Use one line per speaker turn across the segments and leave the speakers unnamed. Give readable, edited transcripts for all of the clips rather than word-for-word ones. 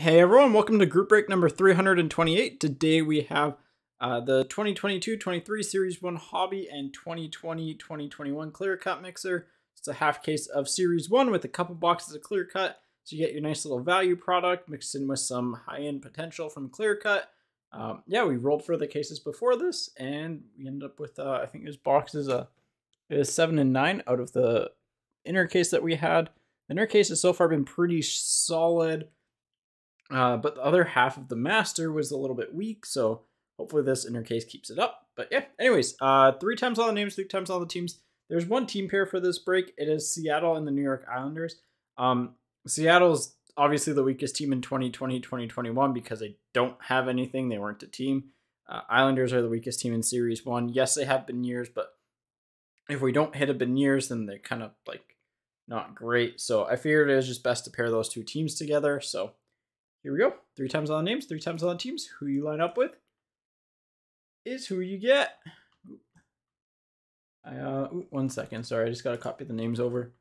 Hey everyone, welcome to group break number 328. Today we have the 2022-23 Series 1 Hobby and 2020-2021 Clear Cut Mixer. It's a half case of Series 1 with a couple boxes of Clear Cut, so you get your nice little value product mixed in with some high-end potential from Clear Cut. Yeah, we rolled for the cases before this, and we ended up with, I think it was boxes, it was 7 and 9 out of the inner case that we had. The inner case has so far been pretty solid. But the other half of the master was a little bit weak, so hopefully this inner case keeps it up. But yeah, anyways, 3 times all the names, 3 times all the teams. There's one team pair for this break. It is Seattle and the New York Islanders. Seattle's obviously the weakest team in 2020-2021 because they don't have anything. They weren't a team. Islanders are the weakest team in Series 1. Yes, they have Beniers, but if we don't hit a Beniers, then they're kind of like not great. So I figured it was just best to pair those 2 teams together. So here we go. 3 times on the names, 3 times on the teams. Who you line up with is who you get. 1 second. Sorry, I just got to copy the names over.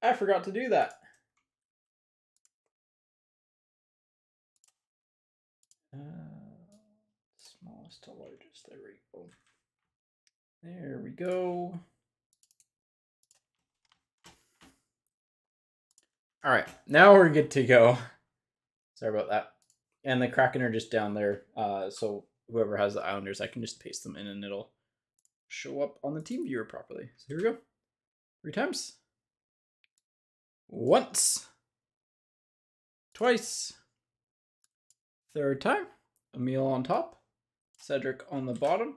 I forgot to do that. Smallest to largest. There we go. There we go. All right, now we're good to go. Sorry about that. And the Kraken are just down there. So whoever has the Islanders, I can just paste them in and it'll show up on the team viewer properly. So here we go. 3 times. Once. Twice. 3rd time. Emil on top. Cedric on the bottom.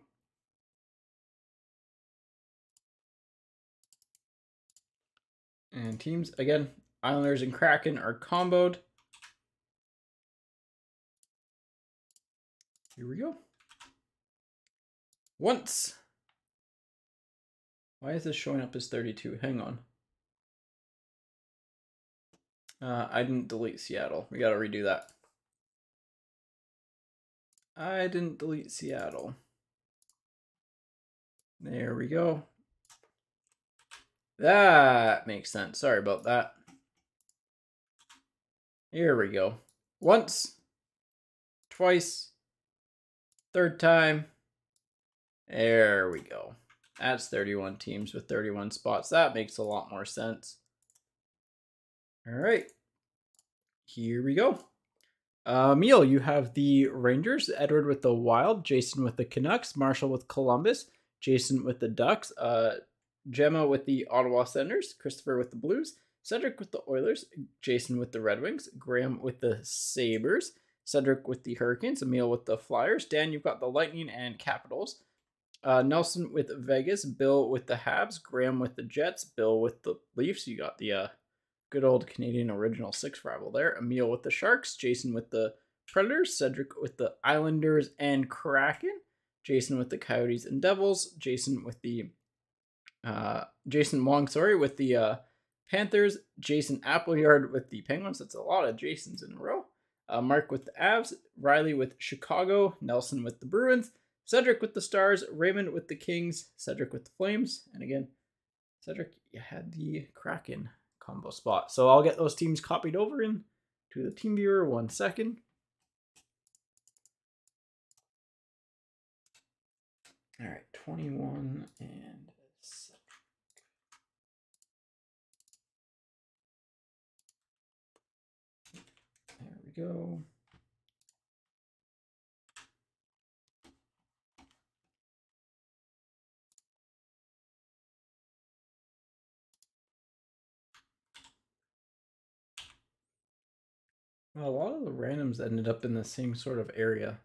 And teams, again, Islanders and Kraken are comboed. Here we go. Once. Why is this showing up as 32? Hang on. I didn't delete Seattle. We gotta redo that. I didn't delete Seattle. There we go. That makes sense. Sorry about that. Here we go. Once. Twice. 3rd time. There we go. That's 31 teams with 31 spots. That makes a lot more sense. All right. Here we go. Emil, you have the Rangers, Edward with the Wild, Jason with the Canucks, Marshall with Columbus, Jason with the Ducks, Gemma with the Ottawa Senators, Christopher with the Blues, Cedric with the Oilers, Jason with the Red Wings, Graham with the Sabres, Cedric with the Hurricanes, Emil with the Flyers, Dan, you've got the Lightning and Capitals, Nelson with Vegas, Bill with the Habs, Graham with the Jets, Bill with the Leafs. You got the good old Canadian original 6 rival there. Emil with the Sharks, Jason with the Predators, Cedric with the Islanders and Kraken, Jason with the Coyotes and Devils, Jason with the Jason Wong, with the Panthers, Jason Appleyard with the Penguins. That's a lot of Jasons in a row. Mark with the Avs, Riley with Chicago, Nelson with the Bruins, Cedric with the Stars, Raymond with the Kings, Cedric with the Flames, and again, Cedric, you had the Kraken combo spot. So I'll get those teams copied over in to the team viewer. 1 second. All right, 21 and Cedric. There we go. Well, a lot of the randoms ended up in the same sort of area.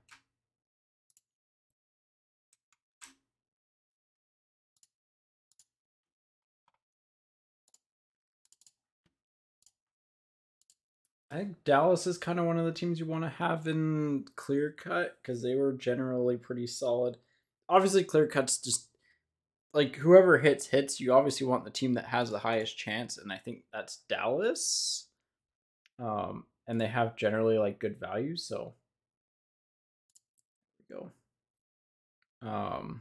I think Dallas is kind of one of the teams you want to have in Clear Cut because they were generally pretty solid. Obviously, Clear Cut's just like whoever hits. You obviously want the team that has the highest chance, and I think that's Dallas. And they have generally like good values, so there we go.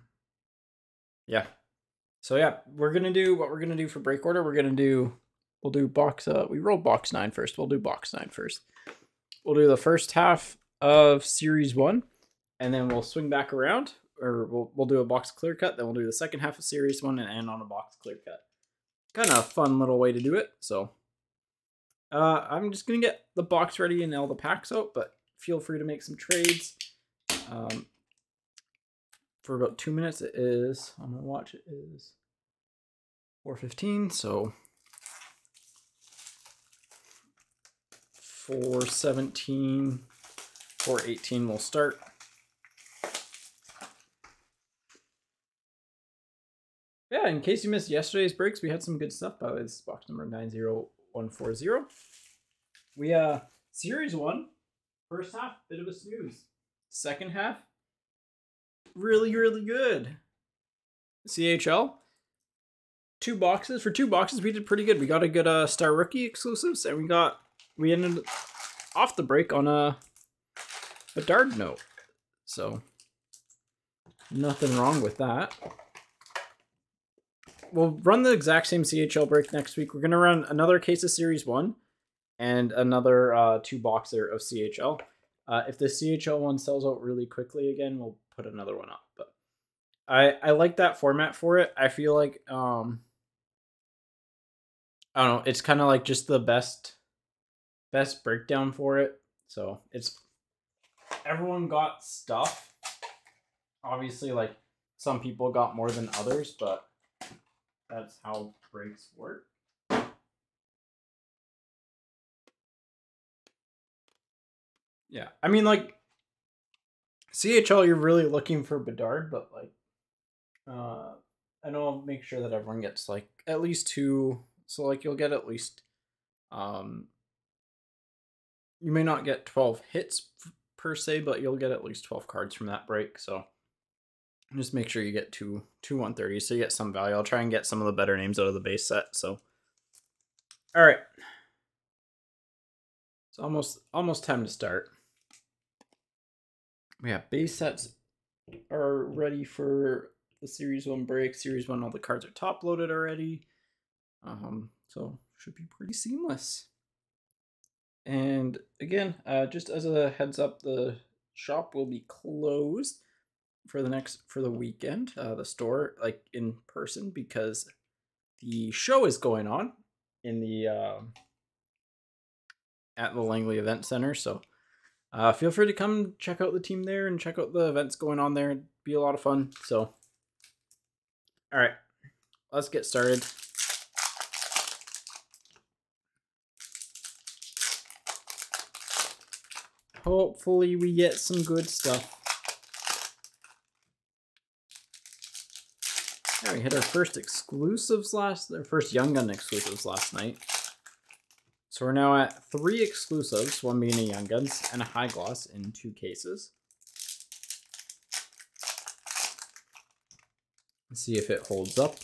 Yeah. So yeah, we're gonna do what we're gonna do for break order. We're gonna do We'll do box, we rolled box 9 first. We'll do box 9 first. We'll do the first half of series 1, and then we'll swing back around, or we'll do a box clear cut. Then we'll do the second half of series 1 and end on a box clear cut. Kind of a fun little way to do it. So I'm just gonna get the box ready and all the packs out, but feel free to make some trades. For about 2 minutes, it is on my watch. It is 4:15, so 4:17, 4:18 we'll start. Yeah, in case you missed yesterday's breaks, we had some good stuff. By the way, this is box number 90140. We series 1, first half, bit of a snooze. Second half, really good. CHL, 2 boxes. For 2 boxes, we did pretty good. We got a good Star Rookie exclusives, and we ended off the break on a Bedard note. So nothing wrong with that. We'll run the exact same CHL break next week. We're gonna run another case of Series 1 and another 2-boxer of CHL. If the CHL one sells out really quickly again, we'll put another one up. But I like that format for it. I feel like I don't know, it's kind of like just the best breakdown for it. So it's everyone got stuff. Obviously, like some people got more than others, but that's how breaks work. Yeah, I mean, like CHL, you're really looking for Bedard, but like I know I'll make sure that everyone gets like at least 2. So like you'll get at least you may not get 12 hits per se, but you'll get at least 12 cards from that break. So just make sure you get two 130s so you get some value. I'll try and get some of the better names out of the base set. So all right, it's almost time to start. Yeah, base sets are ready for the Series 1 break. Series 1, all the cards are top loaded already. So should be pretty seamless. And again, just as a heads up, the shop will be closed for the weekend. The store, like in person, because the show is going on in the at the Langley Event Center. So feel free to come check out the team there and check out the events going on there. It'd be a lot of fun. So, all right, let's get started. Hopefully we get some good stuff. Yeah, we hit our first first Young Gun exclusives last night. So we're now at 3 exclusives, 1 being a Young Guns and a High Gloss in 2 cases. Let's see if it holds up.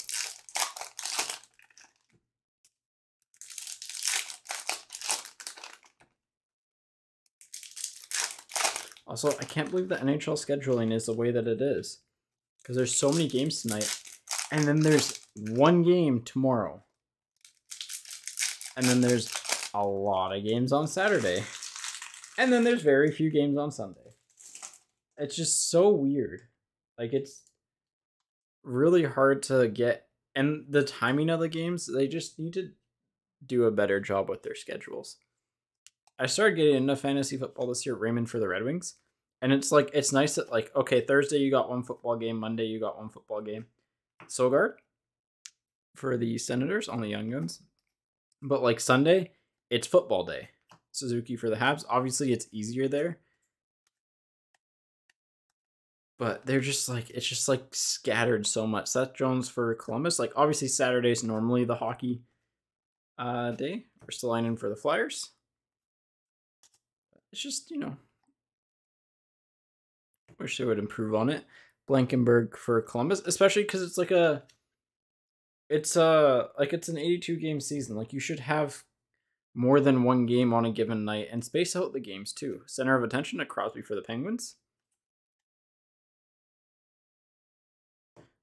Also, I can't believe the NHL scheduling is the way that it is, because there's so many games tonight, and then there's 1 game tomorrow, and then there's a lot of games on Saturday, and then there's very few games on Sunday. It's just so weird. Like, it's really hard to get, and the timing of the games, they just need to do a better job with their schedules. I started getting into fantasy football this year, Raymond, for the Red Wings. And it's like, it's nice that like, okay, Thursday you got 1 football game, Monday you got 1 football game. Sogard for the Senators on the Young Guns. But like Sunday, it's football day. Suzuki for the Habs. Obviously it's easier there. But they're just like, it's just like scattered so much. Seth Jones for Columbus. Like obviously Saturday's normally the hockey day. We're still lining for the Flyers. It's just, you know, wish they would improve on it. Blankenberg for Columbus, especially because it's like it's an 82 game season. Like you should have more than 1 game on a given night and space out the games too. Center of attention to Crosby for the Penguins.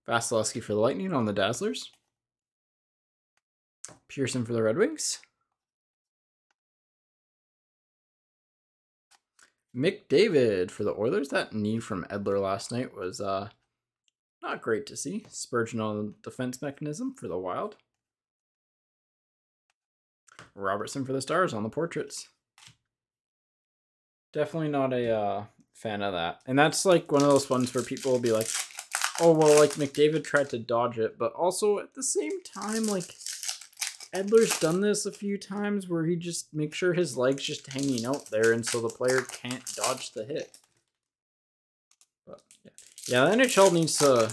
Vasilevsky for the Lightning on the Dazzlers. Pearson for the Red Wings. McDavid for the Oilers. That knee from Edler last night was not great to see. Spurgeon on defense mechanism for the Wild. Robertson for the Stars on the portraits. Definitely not a fan of that. And that's like one of those ones where people will be like, oh, well, like McDavid tried to dodge it. But also at the same time, like Edler's done this a few times where he just makes sure his leg's just hanging out there. And so the player can't dodge the hit. But yeah, the NHL needs to...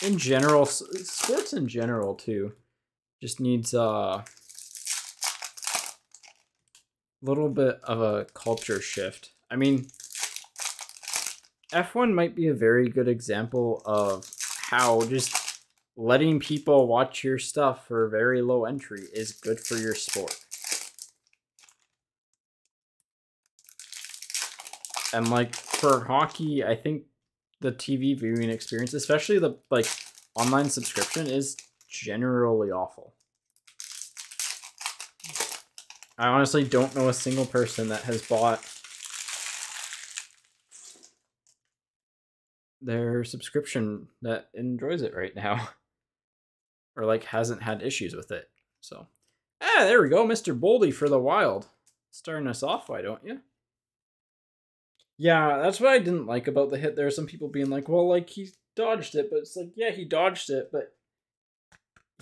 in general, sports in general too, just needs a little bit of a culture shift. I mean, F1 might be a very good example of how just letting people watch your stuff for very low entry is good for your sport. And like for hockey, I think the TV viewing experience, especially the like online subscription, is generally awful. I honestly don't know a single person that has bought their subscription that enjoys it right now. Or like hasn't had issues with it. So, there we go. Mr. Boldy for the Wild. Starting us off, why don't you? Yeah, that's what I didn't like about the hit. There are some people being like, well, like he dodged it, but it's like, yeah, he dodged it, but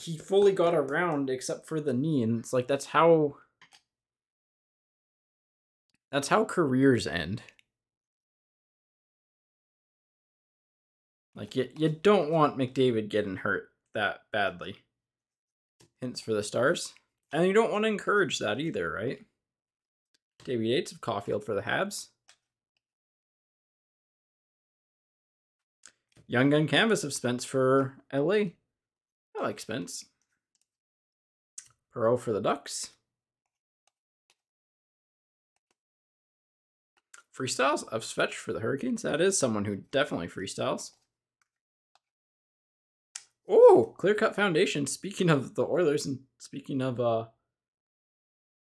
he fully got around except for the knee. And it's like, that's how careers end. Like, you don't want McDavid getting hurt that badly. Hints for the Stars. And you don't want to encourage that either, right? Davey Yates of Caulfield for the Habs. Young Gun Canvas of Spence for LA. I like Spence. Perot for the Ducks. Freestyles of Svetch for the Hurricanes. That is someone who definitely freestyles. Oh, Clear Cut Foundation. Speaking of the Oilers and speaking of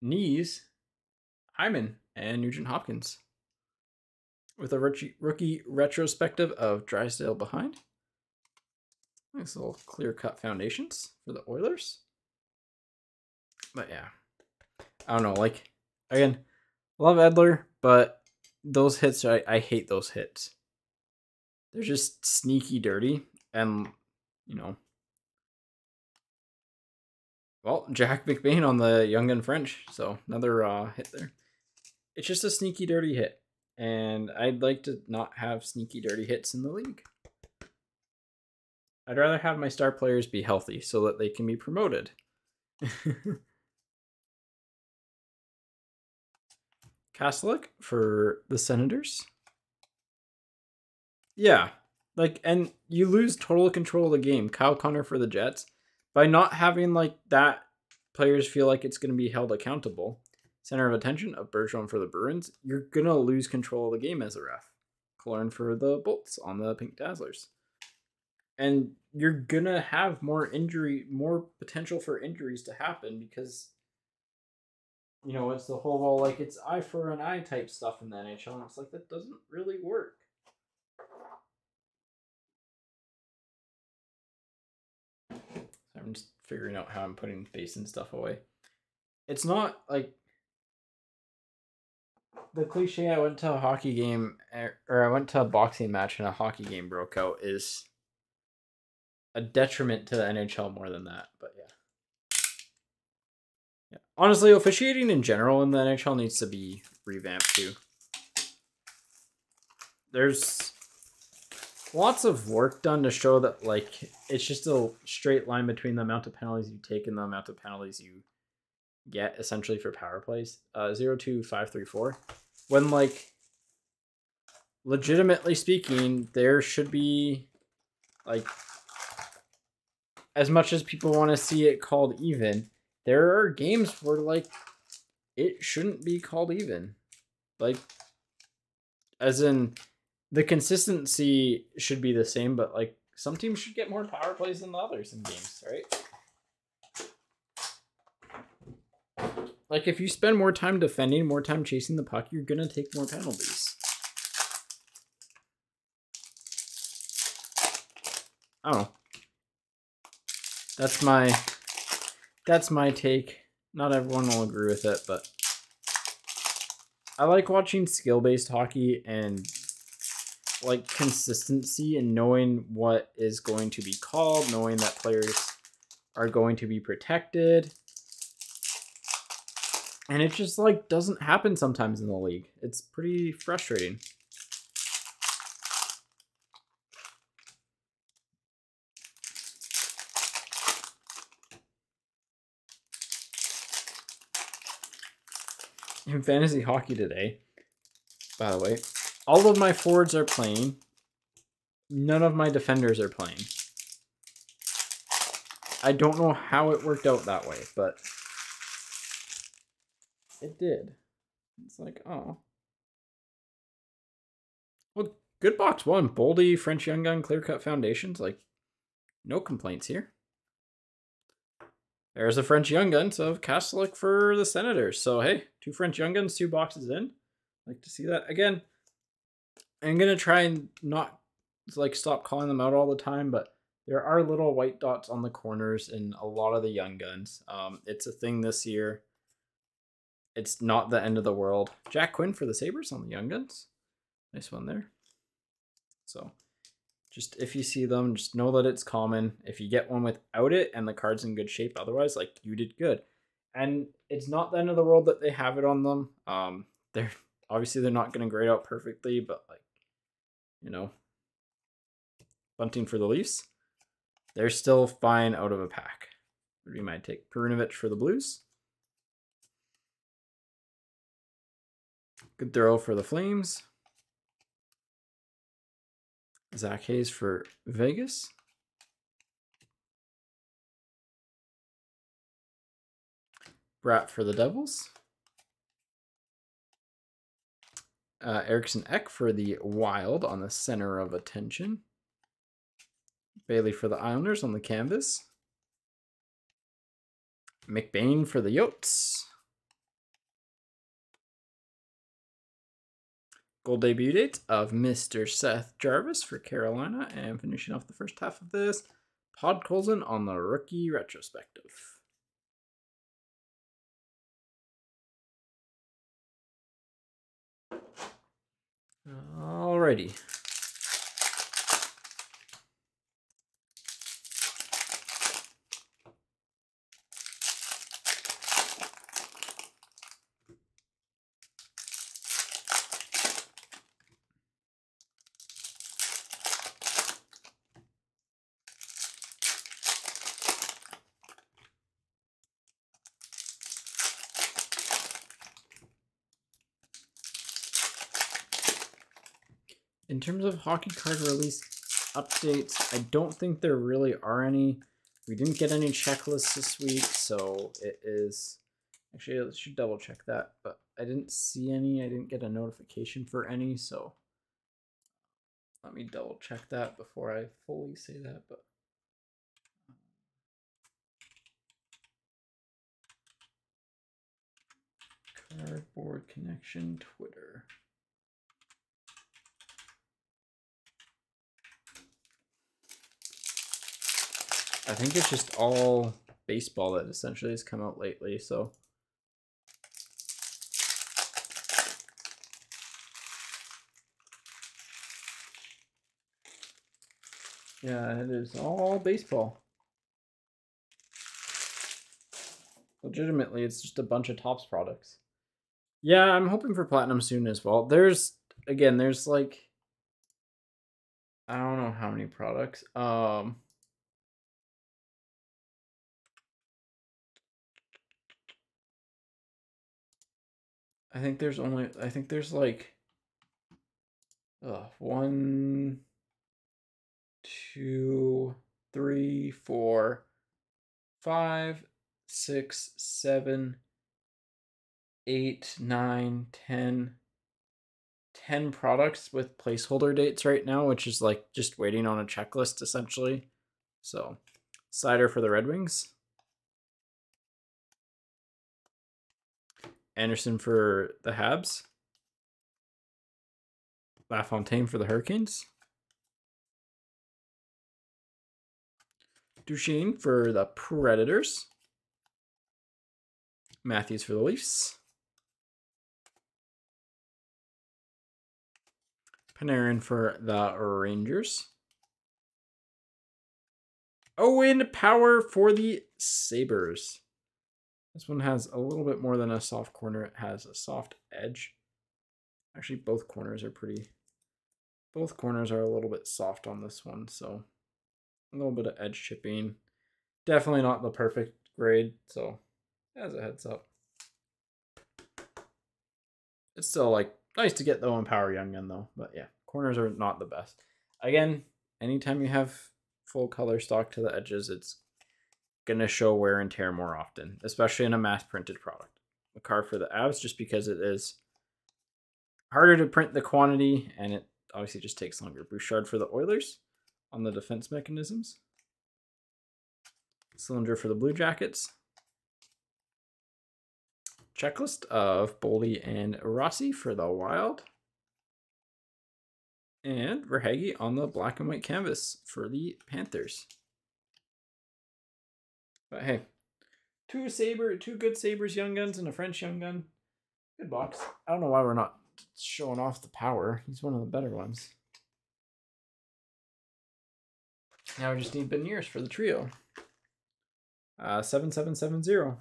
knees, Hyman and Nugent Hopkins. With a rookie retrospective of Drysdale behind. Nice little Clear Cut Foundations for the Oilers. But yeah, I don't know. Like, again, love Edler, but those hits, I hate those hits. They're just sneaky dirty. And, you know, well, Jack McBain on the Young Gun French. So another hit there. It's just a sneaky dirty hit. And I'd like to not have sneaky dirty hits in the league. I'd rather have my star players be healthy so that they can be promoted. Kastelic for the Senators. Yeah. Like, and you lose total control of the game. Kyle Connor for the Jets. By not having like that, players feel like it's going to be held accountable. Center of attention of Bergeron for the Bruins. You're going to lose control of the game as a ref. Killorn for the Bolts on the Pink Dazzlers. And you're going to have more potential for injuries to happen because, you know, it's the whole, well, like, it's eye for an eye type stuff in the NHL. And it's like, that doesn't really work. I'm just figuring out how I'm putting basin stuff away. It's not like the cliche I went to a hockey game or I went to a boxing match and a hockey game broke out is a detriment to the NHL more than that. But yeah. Honestly, officiating in general in the NHL needs to be revamped too. There's lots of work done to show that, like, it's just a straight line between the amount of penalties you take and the amount of penalties you get essentially for power plays. 0.2534. When, like, legitimately speaking, there should be, like, as much as people want to see it called even, there are games where, like, it shouldn't be called even. Like, as in, the consistency should be the same, but, like, some teams should get more power plays than the others in games, right? Like, if you spend more time defending, more time chasing the puck, you're going to take more penalties. I don't know. That's my take. Not everyone will agree with it, but I like watching skill-based hockey and like consistency and knowing what is going to be called, knowing that players are going to be protected. And it just like doesn't happen sometimes in the league. It's pretty frustrating. In fantasy hockey today, by the way, all of my forwards are playing. None of my defenders are playing. I don't know how it worked out that way, but it did. It's like, oh. Well, good box one. Boldy, French Young Gun, Clear Cut Foundations. Like, no complaints here. There's a French Young Guns of Kastelik for the Senators. So, hey, 2 French Young Guns, 2 boxes in. Like to see that. Again, I'm going to try and not like stop calling them out all the time, but there are little white dots on the corners in a lot of the Young Guns. It's a thing this year. It's not the end of the world. Jack Quinn for the Sabres on the Young Guns. Nice one there. So, just if you see them, just know that it's common. If you get one without it and the card's in good shape, otherwise, like, you did good. And it's not the end of the world that they have it on them. They're obviously they're not going to grade out perfectly, but like, you know, bunting for the Leafs, they're still fine out of a pack. Would be my take. Perunovic for the Blues. Good throw for the Flames. Zach Hayes for Vegas. Bratt for the Devils. Eriksson Ek for the Wild on the center of attention. Bailey for the Islanders on the canvas. McBain for the Yotes. Gold debut date of Mr. Seth Jarvis for Carolina. And finishing off the first half of this, Podkolzin on the rookie retrospective. Alrighty. In terms of hockey card release updates, I don't think there really are any. We didn't get any checklists this week, so it is... Actually, I should double check that, but I didn't see any. I didn't get a notification for any, so let me double check that before I fully say that. But Cardboard Connection Twitter. I think it's just all baseball that essentially has come out lately, so. Yeah, it is all baseball. Legitimately, it's just a bunch of Topps products. Yeah, I'm hoping for Platinum soon as well. There's like, I don't know how many products. I think there's like 1, 2, 3, 4, 5, 6, 7, 8, 9, 10, 10 products with placeholder dates right now, which is like just waiting on a checklist essentially. So, Cider for the Red Wings. Anderson for the Habs. LaFontaine for the Hurricanes. Duchesne for the Predators. Matthews for the Leafs. Panarin for the Rangers. Owen Power for the Sabres. This one has a little bit more than a soft corner. It has a soft edge. Actually, both corners are a little bit soft on this one, so a little bit of edge chipping. Definitely not the perfect grade, so as a heads up. It's still like nice to get the Owen Power Young Gun though, but yeah, corners are not the best. Again, anytime you have full color stock to the edges, it's gonna show wear and tear more often, especially in a mass printed product. The card for the Avs, just because it is harder to print the quantity and it obviously just takes longer. Bouchard for the Oilers on the defense mechanisms. Cylinder for the Blue Jackets. Checklist of Boldy and Rossi for the Wild. And Verhaeghe on the black and white canvas for the Panthers. But hey, two good Sabres Young Guns and a French Young Gun. Good box. I don't know why we're not showing off the Power. He's one of the better ones. Now we just need Beniers for the trio. 7770.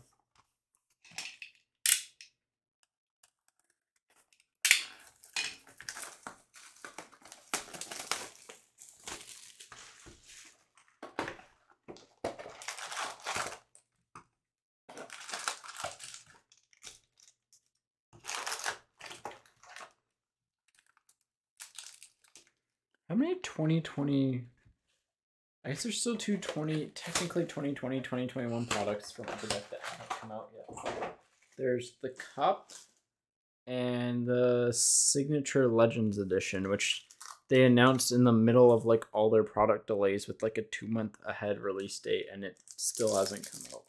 How many 2020? I guess there's still technically 2020, 2021 products from Upper Deck that haven't come out yet. There's the Cup and the Signature Legends Edition, which they announced in the middle of like all their product delays with like a 2-month ahead release date, and it still hasn't come out.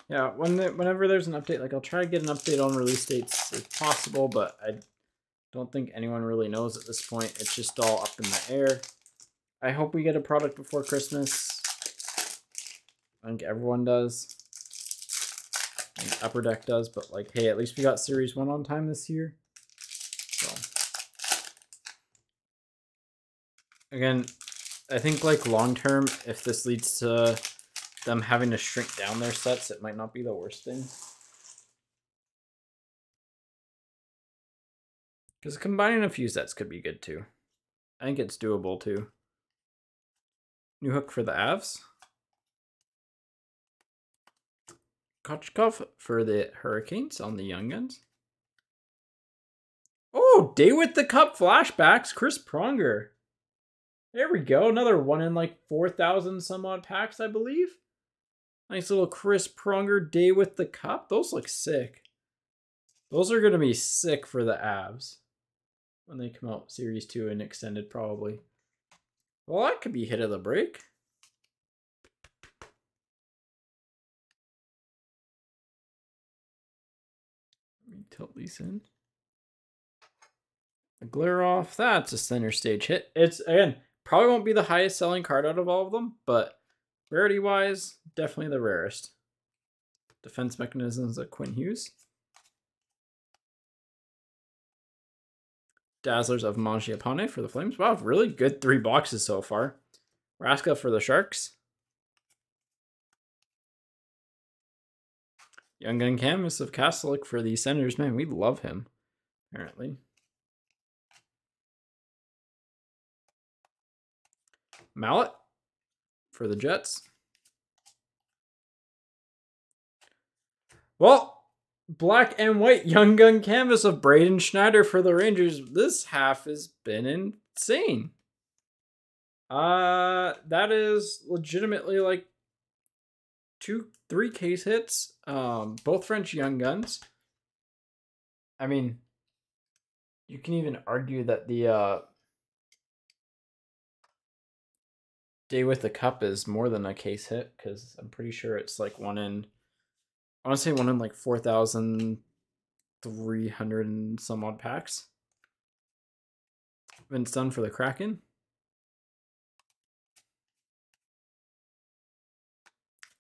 Yeah, whenever there's an update, like I'll try to get an update on release dates if possible, but I don't think anyone really knows at this point. It's just all up in the air. I hope we get a product before Christmas. I think everyone does. I think Upper Deck does, but like, hey, at least we got Series 1 on time this year. So, again, I think like long term, if this leads to them having to shrink down their sets, it might not be the worst thing. Because combining a few sets could be good too. I think it's doable too. New hook for the Avs. Kochkov for the Hurricanes on the Young Guns. Oh, Day with the Cup flashbacks. Chris Pronger. There we go. Another one in like 4,000 some odd packs, I believe. Nice little Chris Pronger Day with the Cup. Those look sick. Those are going to be sick for the Avs when they come out Series 2 and extended probably. Well, that could be hit of the break. Let me tilt these in. The glare off. That's a center stage hit. It's, again, probably won't be the highest selling card out of all of them, but rarity wise, definitely the rarest. Defense mechanisms of Quinn Hughes. Dazzlers of Mangiapane for the Flames. Wow, really good 3 boxes so far. Raska for the Sharks. Young Gun Canvas of Kastelik for the Senators. Man, we love him, apparently. Mallet for the Jets. Well, black and white Young Gun canvas of Braden Schneider for the Rangers. This half has been insane. That is legitimately like 2-3 case hits. Both French Young Guns. I mean, you can even argue that the Day with the Cup is more than a case hit, because I'm pretty sure it's like one in, I want to say one in like 4,300 and some odd packs. Been done for the Kraken.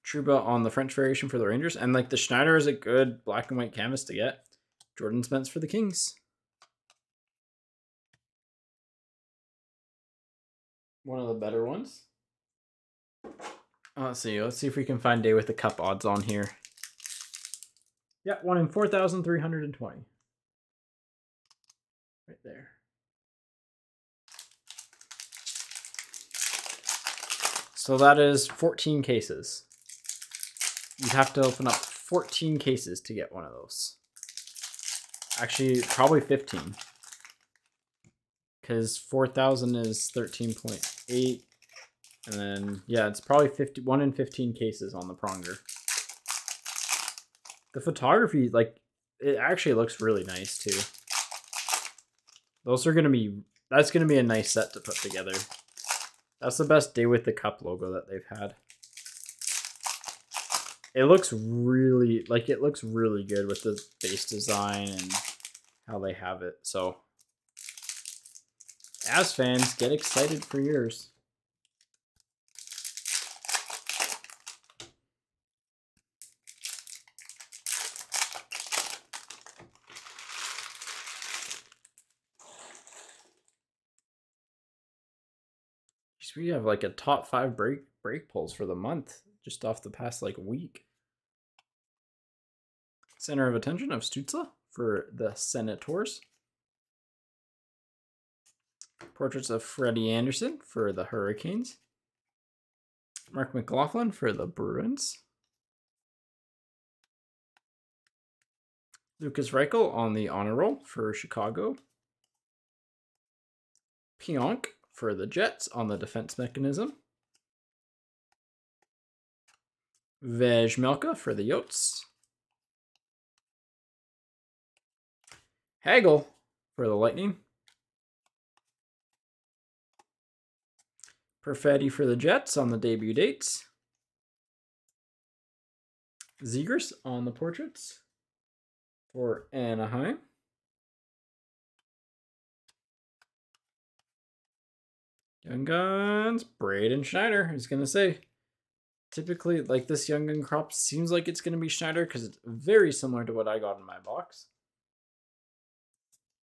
Trouba on the French variation for the Rangers. And like the Schneider is a good black and white canvas to get. Jordan Spence for the Kings. One of the better ones. Let's see if we can find Day with the Cup odds on here. Yeah, one in 4,320. Right there. So that is 14 cases. You'd have to open up 14 cases to get one of those. Actually, probably 15. Because 4,000 is 13.8. And then, yeah, it's probably 1 in 15 cases on the Pronger. The photography, like, it actually looks really nice, too. Those are going to be, that's going to be a nice set to put together. That's the best Day with the Cup logo that they've had. It looks really, like, it looks really good with the base design and how they have it. So, as fans, get excited for yours. We have like a top 5 break pulls for the month, just off the past like week. Center of attention of Stützle for the Senators. Portraits of Freddie Anderson for the Hurricanes. Mark McLaughlin for the Bruins. Lucas Reichel on the honor roll for Chicago. Pionk for the Jets on the defense mechanism. Vejmelka for the Yotes. Hagel for the Lightning. Perfetti for the Jets on the debut dates. Zegers on the portraits for Anaheim. Young Guns, Braden Schneider. I was going to say, typically, like this Young Gun crop seems like it's going to be Schneider because it's very similar to what I got in my box.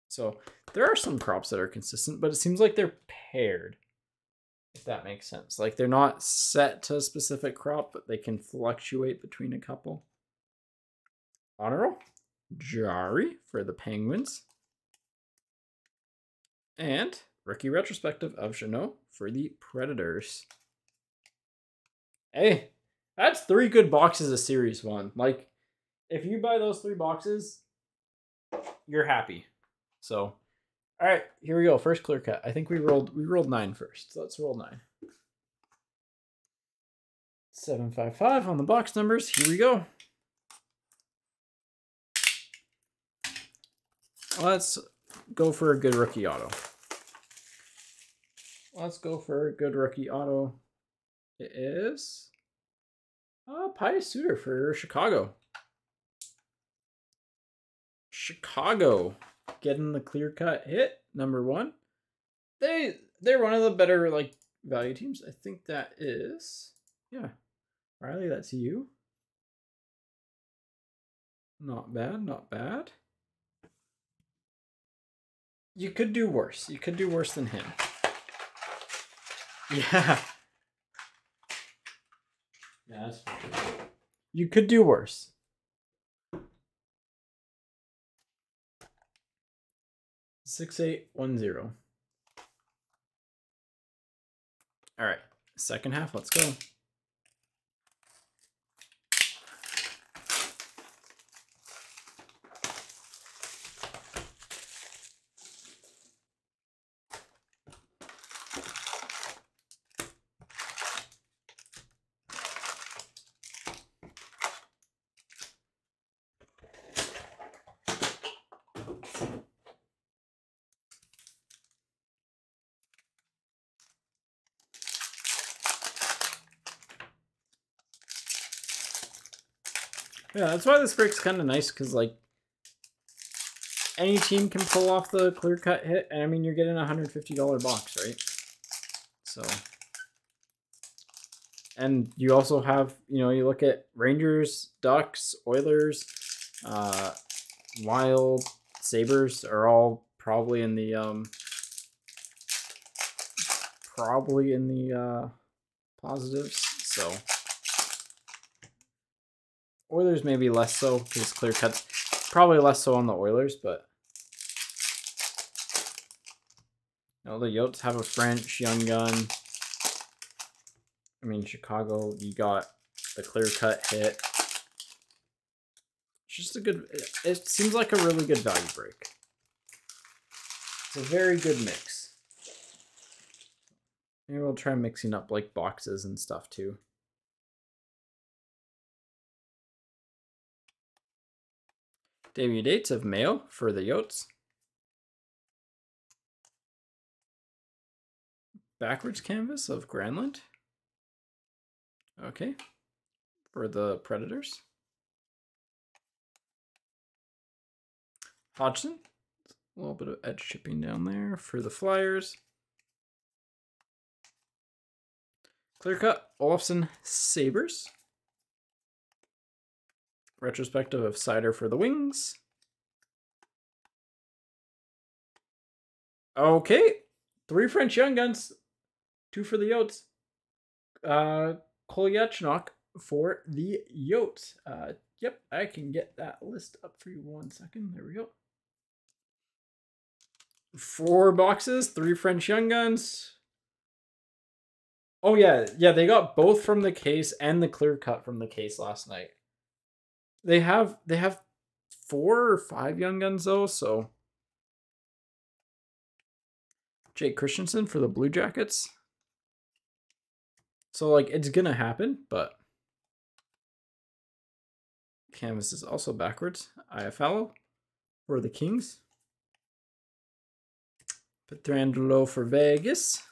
So there are some crops that are consistent, but it seems like they're paired, if that makes sense. Like they're not set to a specific crop, but they can fluctuate between a couple. Honor roll, Jari for the Penguins. And rookie retrospective of Jeannot for the Predators. Hey, that's 3 good boxes of Series 1. Like, if you buy those 3 boxes, you're happy. So, all right, here we go. First clear cut. I think we rolled 9 first. So let's roll 9. 755 on the box numbers. Here we go. Let's go for a good rookie auto. Let's go for a good rookie auto. It is Pius Suter for Chicago. Chicago getting the clear cut hit number 1. They're one of the better like value teams. I think that is, yeah, Riley. That's you. Not bad, not bad. You could do worse. You could do worse than him. Yeah. Yeah, that's fine. You could do worse. $6,810. All right, second half. Let's go. Yeah, that's why this break's kind of nice, because, like, any team can pull off the clear-cut hit, and I mean, you're getting a $150 box, right? So, and you also have, you know, you look at Rangers, Ducks, Oilers, Wild, Sabres are all probably in the positives. So Oilers maybe less so, because clear cuts probably less so on the Oilers, but you know, the Yotes have a French young gun. I mean, Chicago, you got the clear cut hit. It's just a good, it seems like a really good value break. It's a very good mix. Maybe we'll try mixing up like boxes and stuff too. Debut dates of Mayo for the Yotes. Backwards canvas of Granlund. Okay. For the Predators. Hodgson. A little bit of edge chipping down there for the Flyers. Clear cut Olofsson Sabres. Retrospective of Sider for the Wings. Okay. 3 French Young Guns. 2 for the Yotes. Kolyachnik for the Yotes. Yep, I can get that list up for you 1 second. There we go. 4 boxes, 3 French Young Guns. Oh yeah, they got both from the case and the clear cut from the case last night. They have 4 or 5 Young Guns though, so Jake Christensen for the Blue Jackets. So like it's gonna happen, but canvas is also backwards. Iafallo for the Kings. Pietrangelo for Vegas.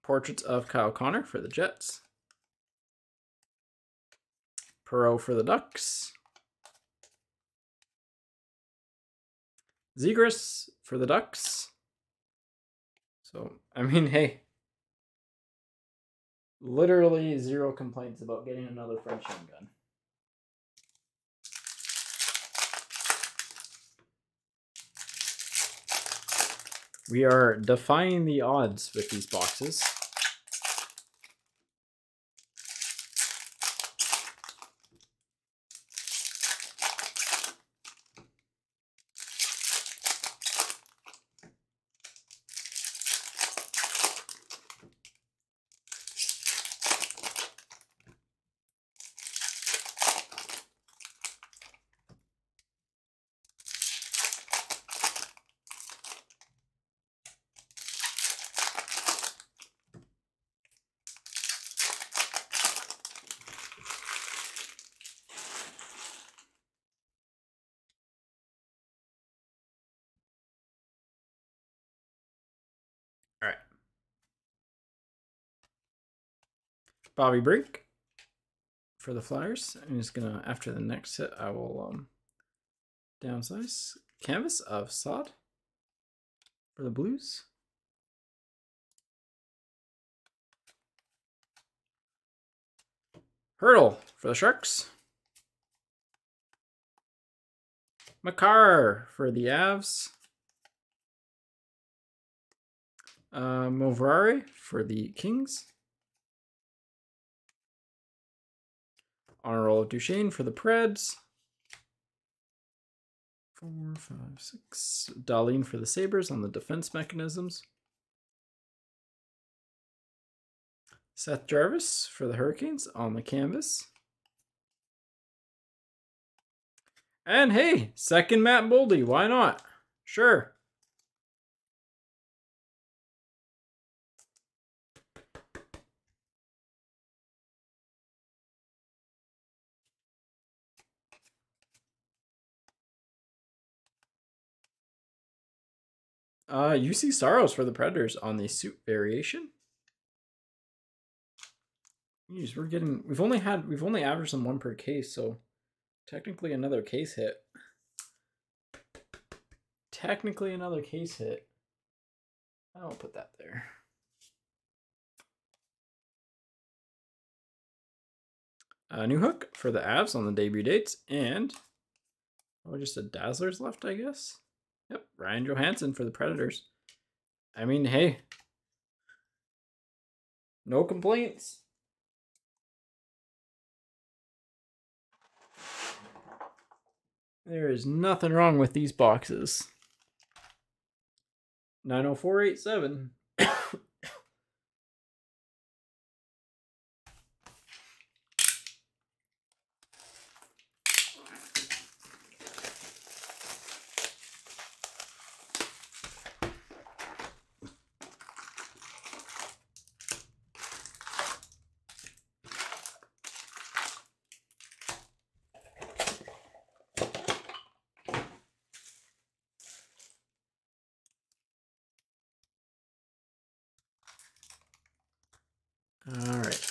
Portraits of Kyle Connor for the Jets. Perot for the Ducks. Zegras for the Ducks. So, I mean, hey. Literally 0 complaints about getting another French Young Gun. We are defying the odds with these boxes. All right. Bobby Brink for the Flyers. I'm just gonna, after the next hit, I will downsize. Canvas of Sod for the Blues. Hurdle for the Sharks. Makar for the Avs. Movrare for the Kings. Honor roll of Duchesne for the Preds. 4, 5, 6. Darlene for the Sabres on the defense mechanisms. Seth Jarvis for the Hurricanes on the canvas. And hey, second Matt Boldy. Why not? Sure. UC Saros for the Predators on the suit variation. Jeez, we've only averaged them 1 per case, so technically another case hit. Technically another case hit. I'll put that there. A new hook for the Avs on the debut dates, and just a Dazzlers left, I guess. Yep, Ryan Johansson for the Predators. I mean, hey, no complaints. There is nothing wrong with these boxes. 90487. All right.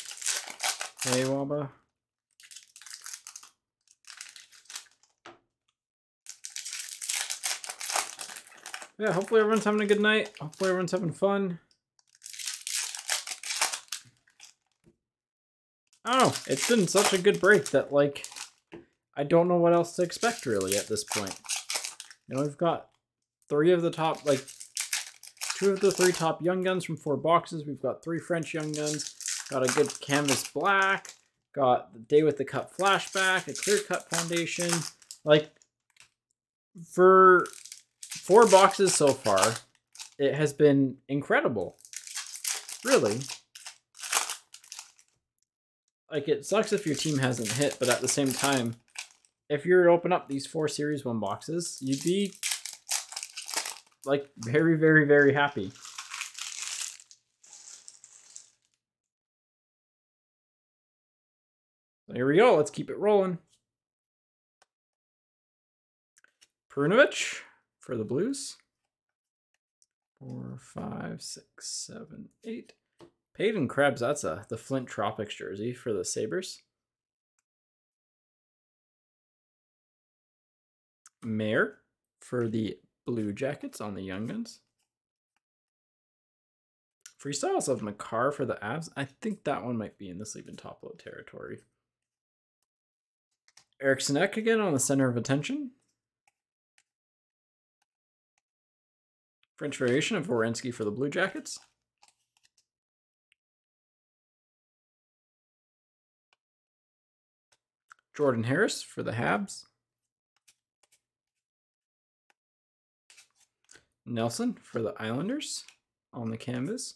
Hey, Waba. Yeah, hopefully everyone's having a good night. Hopefully everyone's having fun. Oh, it's been such a good break that, like, I don't know what else to expect, really, at this point. You know, we've got 3 of the top, like, 2 of the 3 top Young Guns from 4 boxes. We've got 3 French Young Guns. Got a good Canvas Black. Got the Day with the Cup Flashback. A Clear Cut Foundation. Like, for 4 boxes so far, it has been incredible. Really. Like, it sucks if your team hasn't hit, but at the same time, if you were to open up these 4 Series 1 boxes, you'd be, like, very, very, very happy. So here we go. Let's keep it rolling. Perunovich for the Blues. 4, 5, 6, 7, 8. Peyton Krebs, that's the Flint Tropics jersey for the Sabres. Mayer for the Blue Jackets on the Young Guns. Freestyles of Makar for the Avs. I think that one might be in the sleeve and top load territory. Eriksson Ek again on the center of attention. French variation of Werenski for the Blue Jackets. Jordan Harris for the Habs. Nelson for the Islanders on the canvas.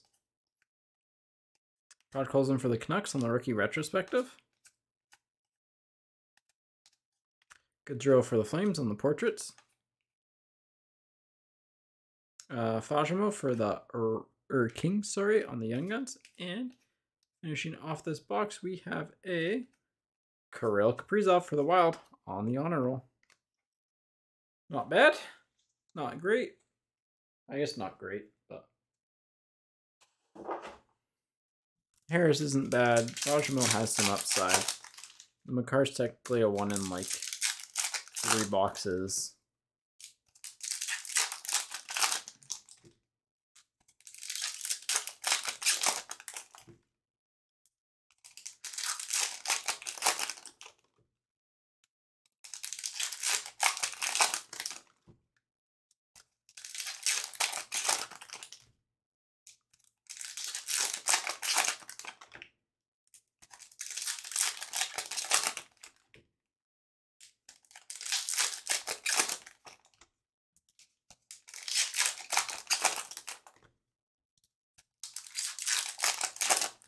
Todd Colson for the Canucks on the rookie retrospective. Gaudreau for the Flames on the portraits. Fajimo for the Kings, on the Young Guns. And finishing off this box, we have a Kirill Kaprizov for the Wild on the honor roll. Not bad. Not great. I guess not great, but Harris isn't bad. Fajimo has some upside. The Makar's technically a 1 in like 3 boxes.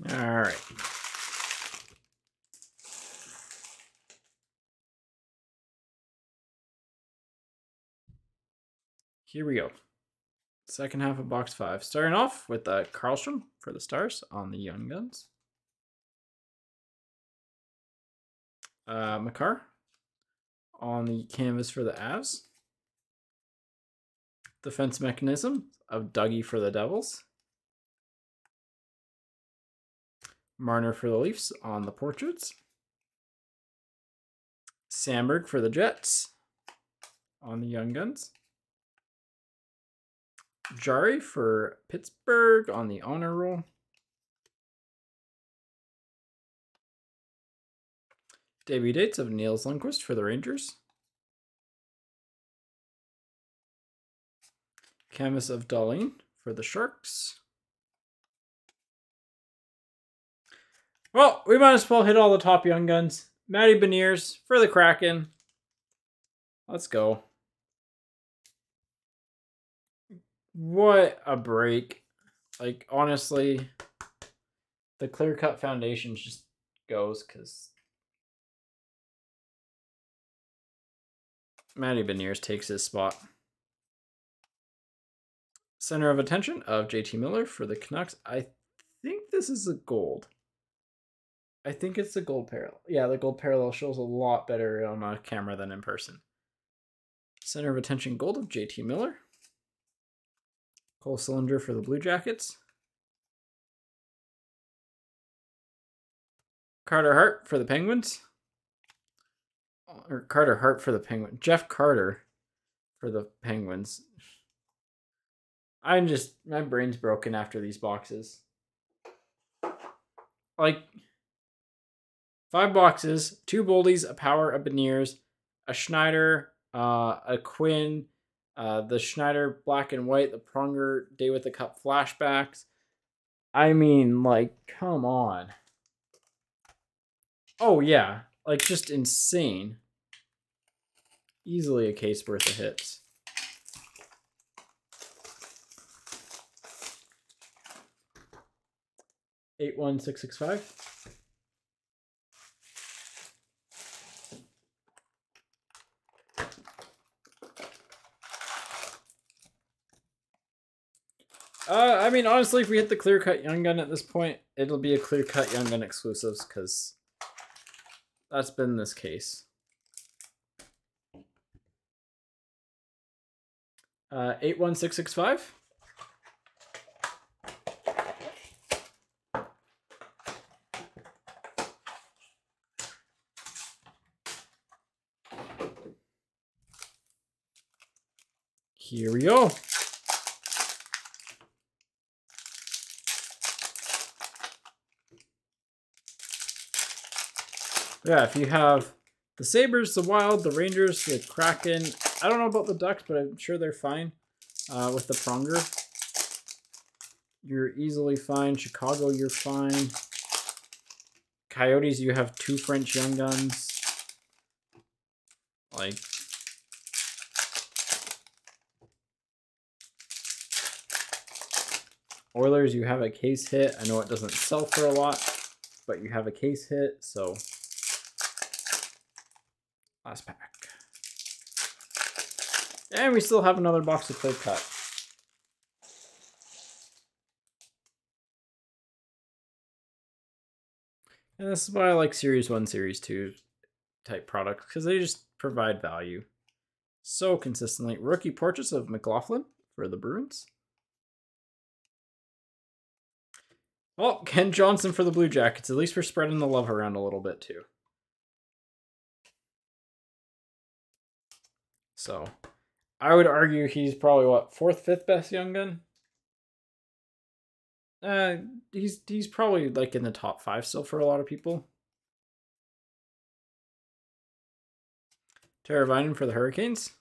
All right. Here we go. Second half of box 5. Starting off with Karlstrom for the Stars on the Young Guns. Makar on the canvas for the Avs. Defense mechanism of Dougie for the Devils. Marner for the Leafs on the portraits. Sandberg for the Jets on the Young Guns. Jari for Pittsburgh on the honor roll. Debut dates of Niels Lundqvist for the Rangers. Canvas of Dahlin for the Sharks. Well, we might as well hit all the top Young Guns. Matty Beniers for the Kraken. Let's go. What a break. Like, honestly, the clear-cut foundation just goes because Matty Beniers takes his spot. Center of attention of JT Miller for the Canucks. I think this is a gold. I think it's the gold parallel. Yeah, the gold parallel shows a lot better on a camera than in person. Center of attention gold of JT Miller. Cole Cylinder for the Blue Jackets. Carter Hart for the Penguins. Or Carter Hart for the Penguins. Jeff Carter for the Penguins. My brain's broken after these boxes. Like, 5 boxes, 2 Boldies, a Power, a Beniers, a Schneider, a Quinn, the Schneider black and white, the Pronger Day with the Cup flashbacks. I mean, like, come on. Oh, yeah. Like, just insane. Easily a case worth of hits. $81665. I mean, honestly, if we hit the clear-cut Young Gun at this point, it'll be a clear-cut Young Gun exclusives, because that's been this case. 81665. Here we go. Yeah, if you have the Sabres, the Wild, the Rangers, the Kraken. I don't know about the Ducks, but I'm sure they're fine with the Pronger. You're easily fine. Chicago, you're fine. Coyotes, you have 2 French Young Guns. Like, Oilers, you have a case hit. I know it doesn't sell for a lot, but you have a case hit, so last pack. And we still have another box of clear cut. And this is why I like Series 1, Series 2 type products, because they just provide value so consistently. Rookie portraits of McLaughlin for the Bruins. Well, Ken Johnson for the Blue Jackets. At least we're spreading the love around a little bit too. So, I would argue he's probably, what, 4th, 5th best Young Gun? He's probably like in the top 5 still for a lot of people. Teravainen for the Hurricanes.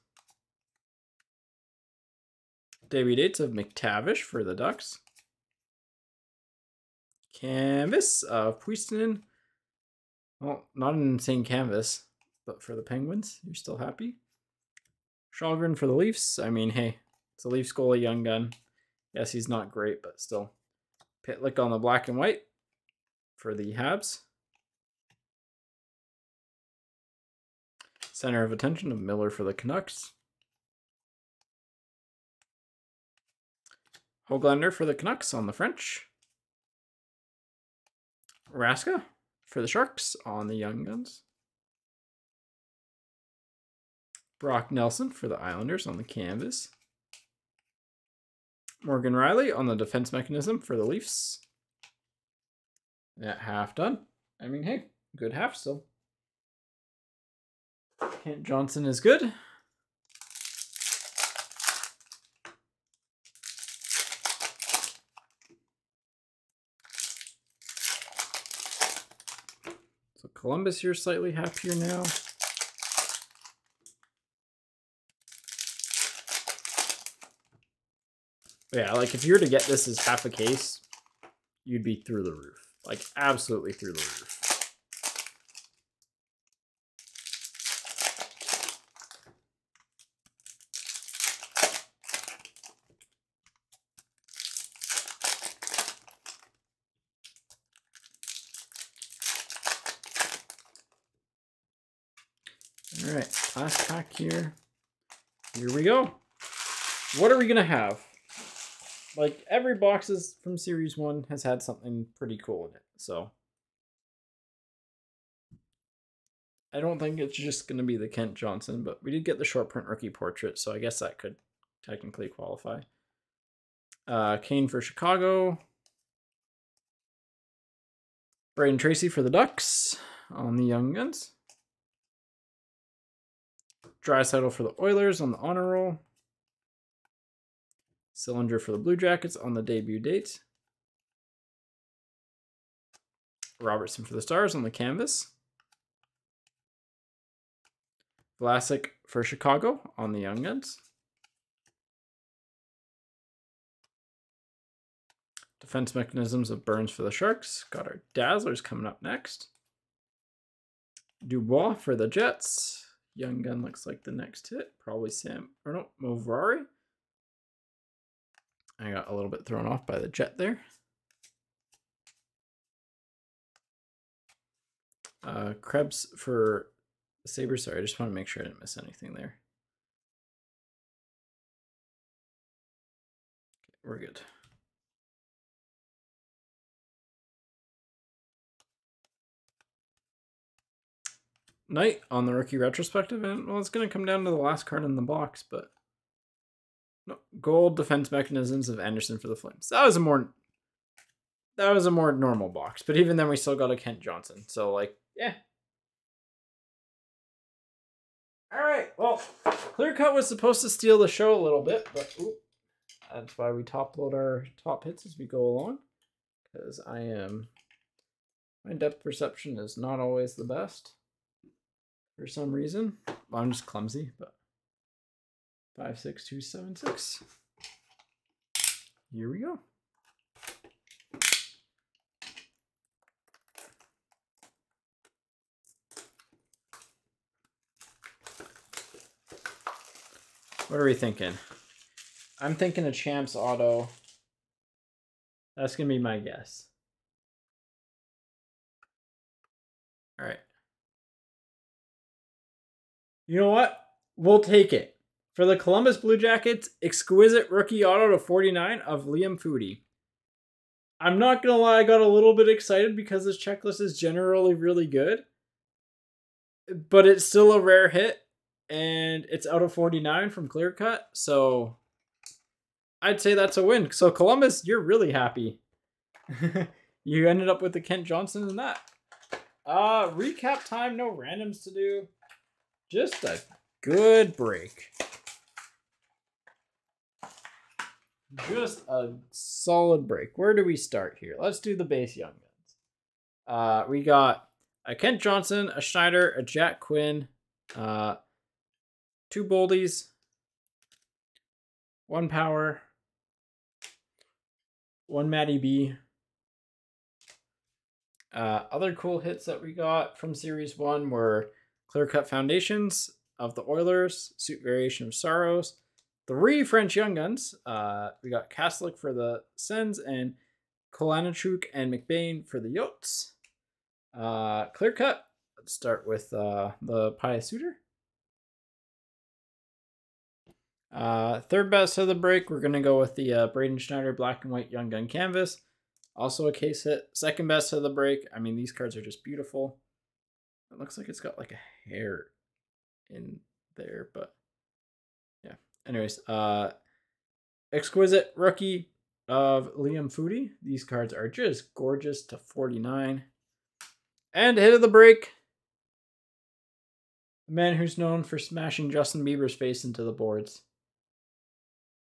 Debut dates of McTavish for the Ducks. Canvas of Puistinen. Well, not an insane canvas, but for the Penguins, you're still happy. Shalgren for the Leafs. I mean, hey, it's a Leafs goalie Young Gun. Yes, he's not great, but still. Pitlick on the black and white for the Habs. Center of attention of Miller for the Canucks. Höglander for the Canucks on the French. Raska for the Sharks on the Young Guns. Brock Nelson for the Islanders on the canvas. Morgan Riley on the defense mechanism for the Leafs. Yeah, half done. I mean, hey, good half still. Kent Johnson is good. So Columbus, you're slightly happier now. But yeah, like if you were to get this as half a case, you'd be through the roof. Like absolutely through the roof. All right, last pack here. Here we go. What are we gonna have? Like every boxes from Series 1 has had something pretty cool in it, so I don't think it's just gonna be the Kent Johnson, but we did get the short print rookie portrait, so I guess that could technically qualify. Kane for Chicago. Braden Tracy for the Ducks on the Young Guns. Draisaitl for the Oilers on the honor roll. Cylinder for the Blue Jackets on the debut date. Robertson for the Stars on the canvas. Vlasic for Chicago on the Young Guns. Defense mechanisms of Burns for the Sharks. Got our Dazzlers coming up next. Dubois for the Jets. Young Gun looks like the next hit. Probably Sam, or no, Movrari. I got a little bit thrown off by the Jet there. Krebs for the Sabres. Sorry, I just want to make sure I didn't miss anything there. Okay, we're good. Knight on the rookie retrospective, and well, it's going to come down to the last card in the box, but no, gold defense mechanisms of Anderson for the Flames. That was a more normal box, but even then we still got a Kent Johnson. So like, yeah. All right, well, Clear Cut was supposed to steal the show a little bit, but that's why we top load our top hits as we go along, because my depth perception is not always the best for some reason. Well, I'm just clumsy, but 562776. Here we go. What are we thinking? I'm thinking a Champs auto. That's going to be my guess. All right. You know what? We'll take it. For the Columbus Blue Jackets, exquisite rookie auto to 49 of Liam Foudy. I'm not going to lie, I got a little bit excited because this checklist is generally really good. But it's still a rare hit. And it's out of 49 from Clear Cut. So I'd say that's a win. So Columbus, you're really happy. You ended up with the Kent Johnson in that. Recap time, no randoms to do. Just a good break. Just a solid break. Where do we start here? Let's do the base Young Guns. We got a Kent Johnson, a Schneider, a Jack Quinn, 2 Boldies, 1 Power, 1 Matty B. Other cool hits that we got from Series 1 were Clear Cut Foundations of the Oilers, Suit Variation of Saros, 3 French Young Guns. We got Kastelic for the Sens and Kolanachuk and McBain for the Yotes. Clear Cut. Let's start with the Pius Suter. Third best of the break, we're going to go with the Braden Schneider Black and White Young Gun Canvas. Also a case hit. Second best of the break. I mean, these cards are just beautiful. It looks like it's got like a hair in there, but yeah. Anyways, exquisite rookie of Liam Foodie. These cards are just gorgeous to 49. And hit of the break. The man who's known for smashing Justin Bieber's face into the boards.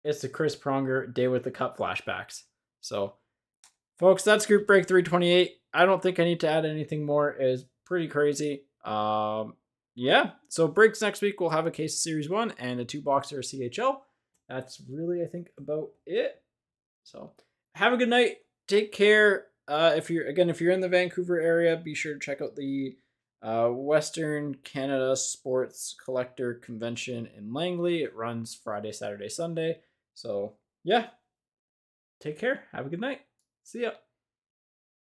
It's the Chris Pronger Day with the Cup flashbacks. So, folks, that's group break 328. I don't think I need to add anything more. It's pretty crazy. Yeah. So breaks next week. We'll have a case of Series 1 and a 2-boxer CHL. That's really, I think, about it. So have a good night. Take care. If you're in the Vancouver area, be sure to check out the Western Canada Sports Collector Convention in Langley. It runs Friday, Saturday, Sunday. So yeah, take care. Have a good night. See ya.